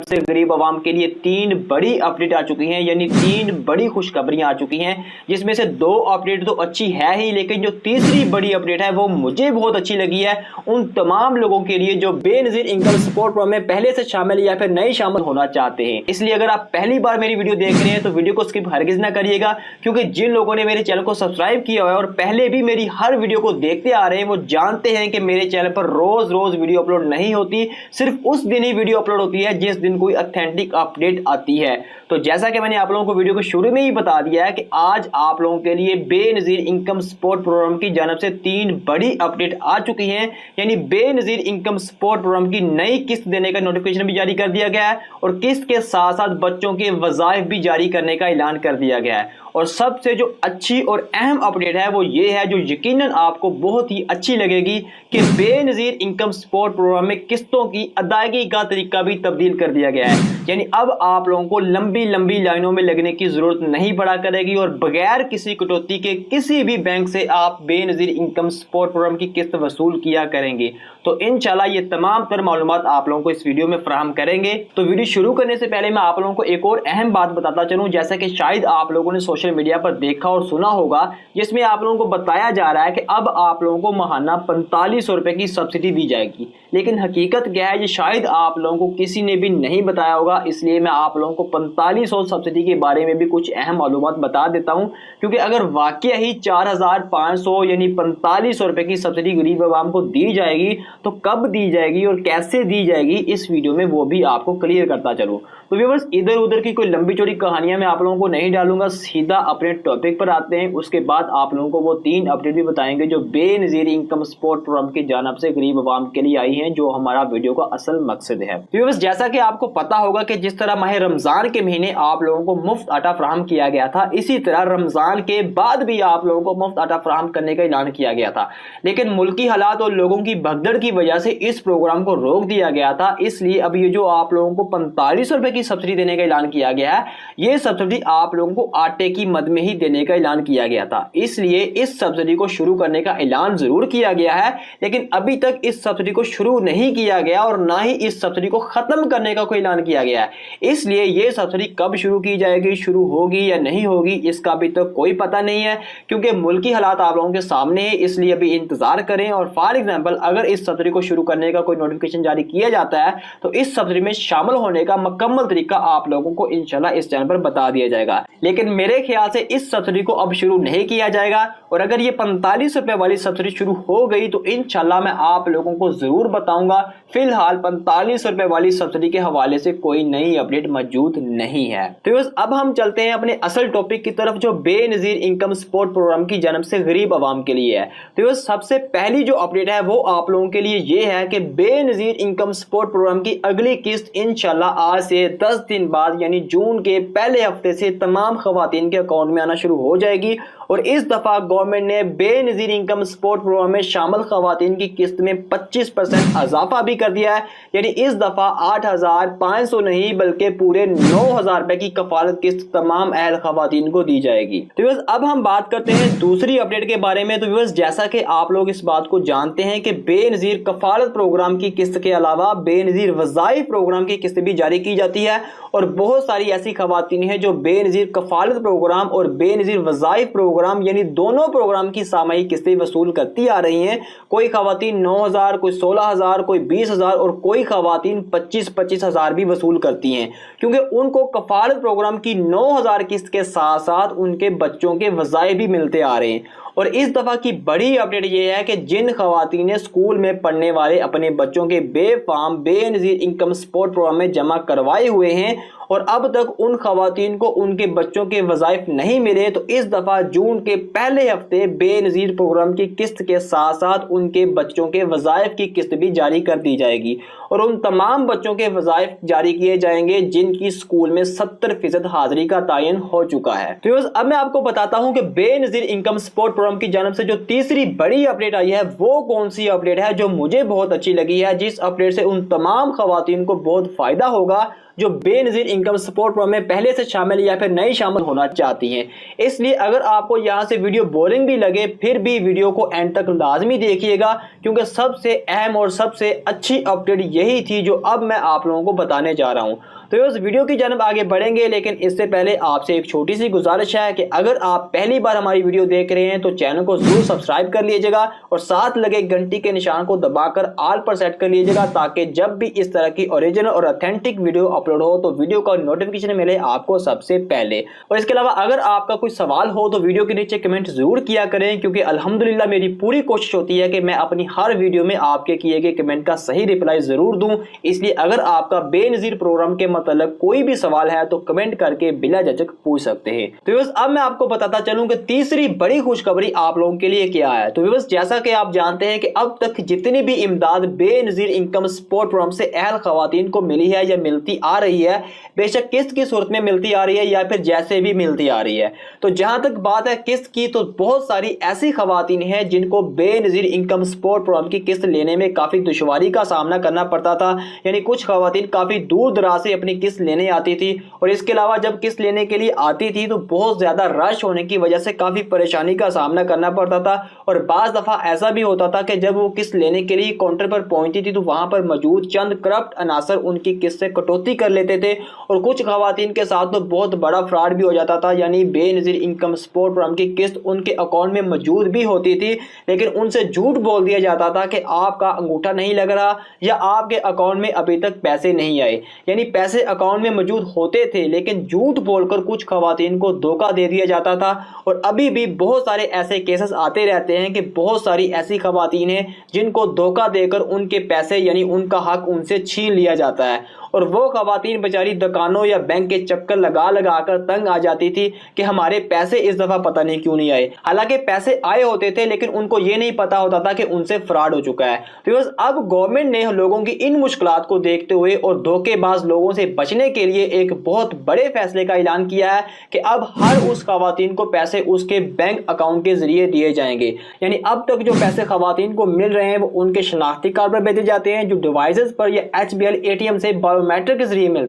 से गरीब आवाम के लिए 3 बड़ी अपडेट आ चुकी हैं, यानी 3 बड़ी खुशखबरियां आ चुकी हैं, जिसमें से 2 अपडेट तो अच्छी है ही, लेकिन जो तीसरी बड़ी अपडेट है वो मुझे बहुत अच्छी लगी है उन तमाम लोगों के लिए जो बेनजीर इनकम सपोर्ट प्रोग्राम में पहले से शामिल या फिर नए शामिल होना चाहते हैं। इसलिए अगर आप पहली बार मेरी वीडियो देख रहे हैं तो वीडियो को स्किप हरगिज ना करिएगा, क्योंकि जिन लोगों ने मेरे चैनल को सब्सक्राइब किया हुआ है और पहले भी मेरी हर वीडियो को देखते आ रहे हैं वो जानते हैं कि मेरे चैनल पर रोज रोज वीडियो अपलोड नहीं होती, सिर्फ उस दिन ही वीडियो अपलोड होती है जिस दिन कोई ऑथेंटिक अपडेट आती है। तो जैसा कि मैंने आप लोगों को वीडियो को शुरू में ही बता दिया है कि आज आप लोगों के लिए बेनजीर इनकम सपोर्ट प्रोग्राम की जानब से 3 बड़ी अपडेट आ चुकी हैं, यानी बेनजीर इनकम सपोर्ट प्रोग्राम की नई किस्त देने का नोटिफिकेशन भी जारी कर दिया गया है और किस्त के साथ साथ बच्चों के वज़ाइफ भी जारी करने का ऐलान कर दिया गया है। और सबसे जो अच्छी और अहम अपडेट है वो ये है, जो यकीनन आपको बहुत ही अच्छी लगेगी, कि बेनजीर इनकम सपोर्ट प्रोग्राम में किस्तों की अदायगी का तरीका भी तब्दील कर दिया गया है। यानी अब आप लोगों को लंबी लंबी लाइनों में लगने की जरूरत नहीं पड़ा करेगी और बगैर किसी कटौती के किसी भी बैंक से आप बेनजीर इनकम सपोर्ट प्रोग्राम की किस्त वसूल किया करेंगे। तो इंशाल्लाह ये तमाम तर मालूमात आप लोगों को इस वीडियो में फराहम करेंगे। तो वीडियो शुरू करने से पहले मैं आप लोगों को एक और अहम बात बताता चलूं, जैसा कि शायद आप लोगों ने सोशल मीडिया पर देखा और सुना होगा, जिसमें आप लोगों को बताया जा रहा है कि अब आप लोगों को महाना 4500 रुपए की सब्सिडी दी जाएगी। लेकिन हकीकत क्या है, ये शायद आप लोगों को किसी ने भी नहीं बताया होगा, इसलिए मैं आप लोगों को 4500 सब्सिडी के बारे में भी कुछ अहम मालूमात बता देता हूं, क्योंकि अगर वाकई ही 4500 यानी 4500 रुपए की सब्सिडी गरीब आवाम को दी जाएगी तो कब दी जाएगी और कैसे दी जाएगी, इस वीडियो में वो भी आपको क्लियर करता चलूं। तो व्यूअर्स, इधर उधर की कोई लंबी चौड़ी कहानियां मैं आप लोगों को नहीं डालूंगा, सीधा अपने टॉपिक पर आते हैं। उसके बाद आप लोगों को वो 3 अपडेट भी बताएंगे जो बेनजीर इनकम सपोर्ट प्रोग्राम की जानब से गरीब आवाम के लिए आई हैं, जो हमारा वीडियो का असल मकसद है। व्यूअर्स, जैसा कि आपको पता होगा कि जिस तरह माह रमजान के महीने आप लोगों को मुफ्त आटा फराहम किया गया था, इसी तरह रमजान के बाद भी आप लोगों को मुफ्त आटा फराहम करने का ऐलान किया गया था। लेकिन मुल्की हालात और लोगों की भगदड़ की वजह से इस प्रोग्राम को रोक दिया गया था। इसलिए अब ये जो आप लोगों को 4500 रुपए की सब्सिडी देने का ऐलान किया गया है, ये सब्सिडी आप लोगों को आटे की मद में ही देने का ऐलान किया गया था। इसलिए इस सब्सिडी को शुरू करने का ऐलान जरूर किया गया है, लेकिन अभी तक इस सब्सिडी को शुरू नहीं किया गया और ना ही इस सब्सिडी को खत्म करने का कोई ऐलान किया गया है। इसलिए ये सब्सिडी कब शुरू की जाएगी, शुरू होगी या नहीं होगी, इसका अभी तक कोई पता नहीं है, क्योंकि मुल्की हालात आप लोगों के सामने है। इसलिए अभी इंतजार करें और फॉर एग्जांपल अगर इस सब्सिडी को शुरू करने का कोई नोटिफिकेशन जारी किया जाता है तो इस सब्सिडी में शामिल होने का मुकम्मल तरीका आप लोगों को इंशाल्लाह इस चैनल पर बता दिया जाएगा। लेकिन मेरे ख्याल से इस सब्सिडी को अब शुरू नहीं किया जाएगा, और अगर ये 45 रुपए वाली सब्सिडी शुरू हो गई तो इंशाल्लाह मैं आप लोगों को जरूर बताऊंगा। फिलहाल 45 रुपए वाली सब्सिडी के हवाले से कोई नई अपडेट मौजूद नहीं है। तो अब हम चलते हैं अपने असल टॉपिक की तरफ, जो बेनजीर इनकम सपोर्ट प्रोग्राम की जानब से गरीब आवाम के लिए है। तो सबसे पहली जो अपडेट है वो आप लोगों के लिए ये है कि बेनजीर इनकम सपोर्ट प्रोग्राम की अगली किस्त इंशाल्लाह आज से 10 दिन बाद यानी जून के पहले हफ्ते से तमाम खवातीन के अकाउंट में आना शुरू हो जाएगी। और इस दफा गवर्नमेंट ने बेनजीर इनकम सपोर्ट प्रोग्राम में शामिल खवातीन की किस्त में 25% इजाफा भी कर दिया है, यानी इस दफा 8500 नहीं बल्कि पूरे 9000 रुपए की कफालत किस्त तमाम अहल खवातीन को दी जाएगी। तो अब हम बात करते हैं दूसरी अपडेट के बारे में। तो जैसा कि आप लोग इस बात को जानते हैं कि बेनजीर कफालत प्रोग्राम की किस्त के अलावा बेनजीर वज़ाइफ प्रोग्राम की किस्त भी जारी की जाती है, और बहुत सारी ऐसी खवातीन हैं जो बेनजीर कफालत प्रोग्राम और बेनजीर वज़ाइफ प्रोग्राम यानी दोनों प्रोग्राम की सामयिक किस्तें वसूल करती आ रही हैं। कोई खवातीन 9000, कोई 16000, कोई 20000 और कोई खवातीन 25-25 हजार भी वसूल करती हैं, क्योंकि उनको कफालत प्रोग्राम की 9000 किस्त के साथ साथ उनके बच्चों के वज़ाइफ भी मिलते आ रहे हैं। और इस दफा की बड़ी अपडेट यह है कि जिन खवातीन ने स्कूल में पढ़ने वाले अपने बच्चों के बेफाम बेनजीर इनकम सपोर्ट प्रोग्राम में जमा करवाए हुए हैं और अब तक उन खवातीन को उनके बच्चों के वज़ाइफ नहीं मिले, तो इस दफा जून के पहले हफ्ते बेनजीर प्रोग्राम की किस्त के साथ साथ उनके बच्चों के वज़ाइफ की किस्त भी जारी कर दी जाएगी और उन तमाम बच्चों के वज़ाइफ जारी किए जाएंगे जिनकी स्कूल में 70% हाजिरी का तयन हो चुका है। तो अब मैं आपको बताता हूं कि Benazir income support program program की जानिब से जो तीसरी बड़ी अपडेट आई है वो कौन सी अपडेट है जो मुझे बहुत अच्छी लगी है, जिस अपडेट से उन तमाम खवातीन को बहुत फायदा होगा जो बेनज़ीर इनकम सपोर्ट प्रोग्राम में पहले से शामिल या फिर नई शामिल होना चाहती हैं। इसलिए अगर आपको यहाँ से वीडियो बोरिंग भी लगे फिर भी वीडियो को एंड तक लाजमी देखिएगा, क्योंकि सबसे अहम और सबसे अच्छी अपडेट यही थी जो अब मैं आप लोगों को बताने जा रहा हूँ। तो इस वीडियो की जानिब आगे बढ़ेंगे, लेकिन इससे पहले आपसे एक छोटी सी गुजारिश है कि अगर आप पहली बार हमारी वीडियो देख रहे हैं तो चैनल को जरूर सब्सक्राइब कर लीजिएगा और साथ लगे घंटी के निशान को दबाकर ऑल पर सेट कर लीजिएगा, ताकि जब भी इस तरह की ओरिजिनल और ऑथेंटिक वीडियो अपलोड हो तो वीडियो का नोटिफिकेशन मिले आपको सबसे पहले। और इसके अलावा अगर आपका कोई सवाल हो तो वीडियो के नीचे कमेंट जरूर किया करें, क्योंकि अल्हम्दुलिल्लाह मेरी पूरी कोशिश होती है कि मैं अपनी हर वीडियो में आपके किए गए कमेंट का सही रिप्लाई जरूर दूं। इसलिए अगर आपका बेनज़ीर प्रोग्राम के मतलब कोई भी सवाल है तो कमेंट करके बिला झिझक पूछ सकते हैं। तो व्यूअर्स अब मैं आपको बताता चलूं कि तीसरी बड़ी खुशखबरी आप लोगों के लिए क्या है। तो व्यूअर्स जैसा कि आप जानते हैं कि अब तक जितनी भी इमदाद बेनज़ीर इनकम सपोर्ट प्रोग्राम से अहल खवातीन को मिली है या मिलती आ रही है, बेशक किस्त की सूरत में मिलती आ रही है या फिर जैसे भी मिलती आ रही है, तो जहां तक बात है किस्त की, तो बहुत सारी ऐसी खवातीन हैं जिनको बेनज़ीर इनकम सपोर्ट प्रोग्राम की किस्त लेने में काफी दुश्वारी का सामना करना पड़ता था। यानी कुछ खवातीन काफी दूर दराज से अपनी किस्त लेने आती थी, और इसके अलावा जब किस्त लेने के लिए आती थी तो बहुत ज्यादा रश होने की वजह से काफी परेशानी का सामना करना पड़ता था। और बाज दफा ऐसा भी होता था कि जब वो किस्त लेने के लिए काउंटर पर पहुंचती थी तो वहां पर मौजूद चंद करप्ट अनासर उनकी किस्त से कटौती कर लेते थे, और कुछ खवातीन के साथ तो बहुत बड़ा फ्रॉड भी हो जाता था। यानी बेनज़ीर इनकम सपोर्ट प्रोग्राम की किस्त उनके अकाउंट में मौजूद भी होती थी, लेकिन उनसे झूठ बोल दिया जाता था कि आपका अंगूठा नहीं लग रहा या आपके अकाउंट में अभी तक पैसे नहीं आए। यानी पैसे अकाउंट में मौजूद होते थे लेकिन झूठ बोलकर कुछ खवातीन को धोखा दे दिया जाता था। और अभी भी बहुत सारे ऐसे केसेस आते रहते हैं कि बहुत सारी ऐसी खवातीन हैं जिनको धोखा देकर उनके पैसे यानी उनका हक उनसे छीन लिया जाता है, और वो खवातीन बेचारी दुकानों या बैंक के चक्कर लगा लगा कर तंग आ जाती थी कि हमारे पैसे इस दफा पता नहीं क्यों नहीं आए। हालांकि पैसे आए होते थे लेकिन उनको ये नहीं पता होता था कि उनसे फ्रॉड हो चुका है। तो बस अब गवर्नमेंट ने लोगों की इन मुश्किलात को देखते हुए और धोखेबाज लोगों से बचने के लिए एक बहुत बड़े फैसले का ऐलान किया है कि अब हर उस खवातीन को पैसे उसके बैंक अकाउंट के जरिए दिए जाएंगे। यानी अब तक जो पैसे खवातीन को मिल रहे हैं वो उनके शनाख्ती कार्ड पर भेजे जाते हैं, जो डिवाइसेस पर या HBL ATM से बायोमेट्रिक के जरिए मिलते।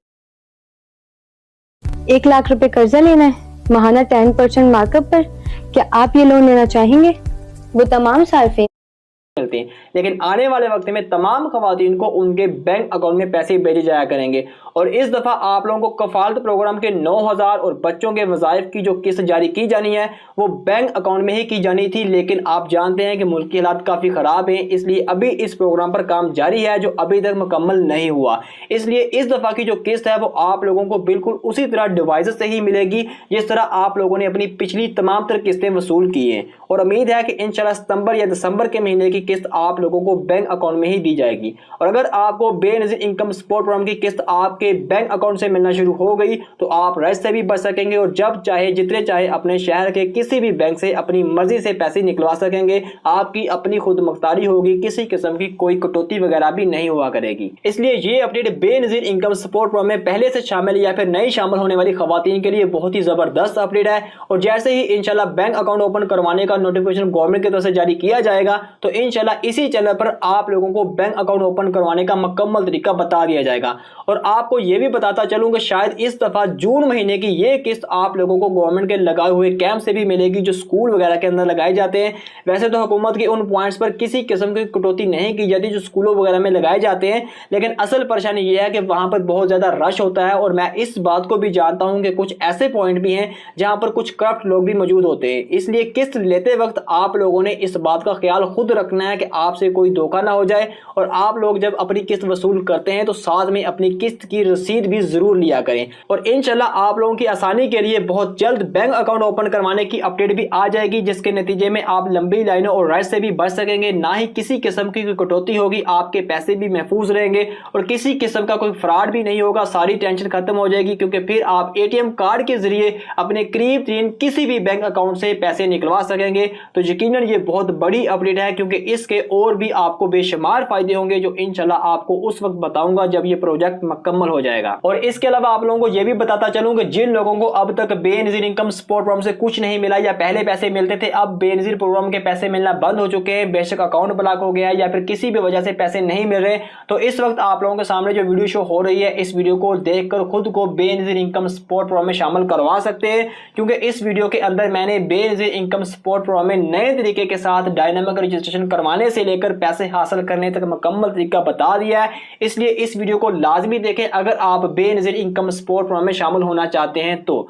1 लाख रुपए कर्जा लेना है महाना 10% मार्कअप पर, क्या आप ये लोन लेना चाहेंगे? वो तमाम सार्फिन मिलते हैं, लेकिन आने वाले वक्त में तमाम खवातीन को उनके बैंक अकाउंट में पैसे भेजे जाया करेंगे। और इस दफा आप लोगों को कफालत प्रोग्राम के 9000 और बच्चों के वज़ाइफ की जो किस्त जारी की जानी है वो बैंक अकाउंट में ही की जानी थी, लेकिन आप जानते हैं कि मुल्क की हालात काफ़ी ख़राब हैं, इसलिए अभी इस प्रोग्राम पर काम जारी है जो अभी तक मुकम्मल नहीं हुआ। इसलिए इस दफ़ा की जो किस्त है वो आप लोगों को बिल्कुल उसी तरह डिवाइस से ही मिलेगी जिस तरह आप लोगों ने अपनी पिछली तमाम तर किस्तें वसूल की हैं। और उम्मीद है कि इंशाल्लाह सितंबर या दिसंबर के महीने की किस्त आप लोगों को बैंक अकाउंट में ही दी जाएगी। और अगर आपको बेनज़ीर इनकम सपोर्ट प्रोग्राम की किस्त आपके बैंक अकाउंट से मिलना शुरू हो गई तो आप रश से भी बच सकेंगे और जब चाहे जितने चाहे अपने शहर के किसी भी बैंक से अपनी मर्जी से पैसे निकलवा सकेंगे। आपकी अपनी खुद मुख्तारी होगी, किसी किस्म की कोई कटौती वगैरह भी नहीं हुआ करेगी। इसलिए ये update Benazir income support program में पहले से शामिल या फिर नई शामिल होने वाली खवातीन के लिए बहुत ही जबरदस्त अपडेट है। और जैसे ही इंशाल्लाह बैंक अकाउंट ओपन करवाने का नोटिफिकेशन गवर्नमेंट की तरफ से जारी किया जाएगा तो इंशाल्लाह इसी चैनल पर आप लोगों को बैंक अकाउंट ओपन करवाने का मुकम्मल तरीका बता दिया जाएगा। और आपको यह भी बताता चलूं कि शायद इस दफा जून महीने की ये किस्त आप लोगों को गवर्नमेंट के लगाए हुए कैंप से भी मिलेगी जो स्कूल वगैरह के अंदर लगाए जाते हैं। वैसे तो हुकूमत की उन पॉइंट्स पर किसी किस्म की कटौती नहीं की जाती जो स्कूलों वगैरह में लगाए जाते हैं, लेकिन असल परेशानी ये है कि वहां पर बहुत ज्यादा रश होता है। और मैं इस बात को भी जानता हूं कि कुछ ऐसे पॉइंट भी हैं जहां पर कुछ करप्ट लोग भी मौजूद होते हैं। इसलिए किस्त लेते वक्त आप लोगों ने इस बात का ख्याल खुद रखना है कि आपसे कोई धोखा ना हो जाए। और आप लोग जब अपनी किस्त वसूल करते हैं तो साथ में अपनी किस्त की रसीद भी जरूर लिया करें। और इंशाल्लाह आप लोगों की आसानी के लिए बहुत जल्द बैंक अकाउंट ओपन करवाने की अपडेट भी आ जाएगी, जिसके नतीजे में आप लंबी लाइनों और रश से भी बच सकेंगे, ना ही किसी किस्म की कटौती होगी, आपके पैसे भी महफूज रहेंगे और किसी किस्म का कोई फ्रॉड भी नहीं होगा। सारी टेंशन खत्म हो जाएगी क्योंकि फिर आप ATM कार्ड के जरिए अपने करीब तरीन किसी भी बैंक अकाउंट से पैसे निकलवा सकेंगे। तो यकीनन ये बहुत बड़ी अपडेट है क्योंकि اس کے اور بھی آپ کو بے شمار فائدے ہوں گے جو انشاءاللہ آپ کو اس وقت بتاؤں گا جب یہ پروجیکٹ مکمل ہو جائے گا۔ اور اس کے علاوہ آپ لوگوں کو یہ بھی بتاتا چلوں کہ جن لوگوں کو اب تک بے نظیر انکم سپورٹ پروگرام سے کچھ نہیں ملا یا پہلے پیسے ملتے تھے، اب بے نظیر پروگرام کے پیسے ملنا بند ہو چکے ہیں، بے شک اکاؤنٹ بلاک ہو گیا یا پھر کسی بھی وجہ سے پیسے نہیں مل رہے، تو اس وقت آپ لوگوں کے سامنے جو ویڈیو شو ہو رہی ہے، اس ویڈیو کو دیکھ کر خود کو بے نظیر انکم سپورٹ پروگرام میں شامل کروا سکتے ہیں، کیونکہ اس ویڈیو کے اندر میں نے بے نظیر انکم سپورٹ پروگرام میں نئے طریقے کے ساتھ ڈائنامک رجسٹریشن کروانے سے لے کر پیسے حاصل کرنے تک مکمل طریقہ بتا دیا ہے۔ اس لیے اس ویڈیو کو لازمی دیکھیں اگر آپ بے نظیر انکم سپورٹ پروگرام میں شامل ہونا چاہتے ہیں تو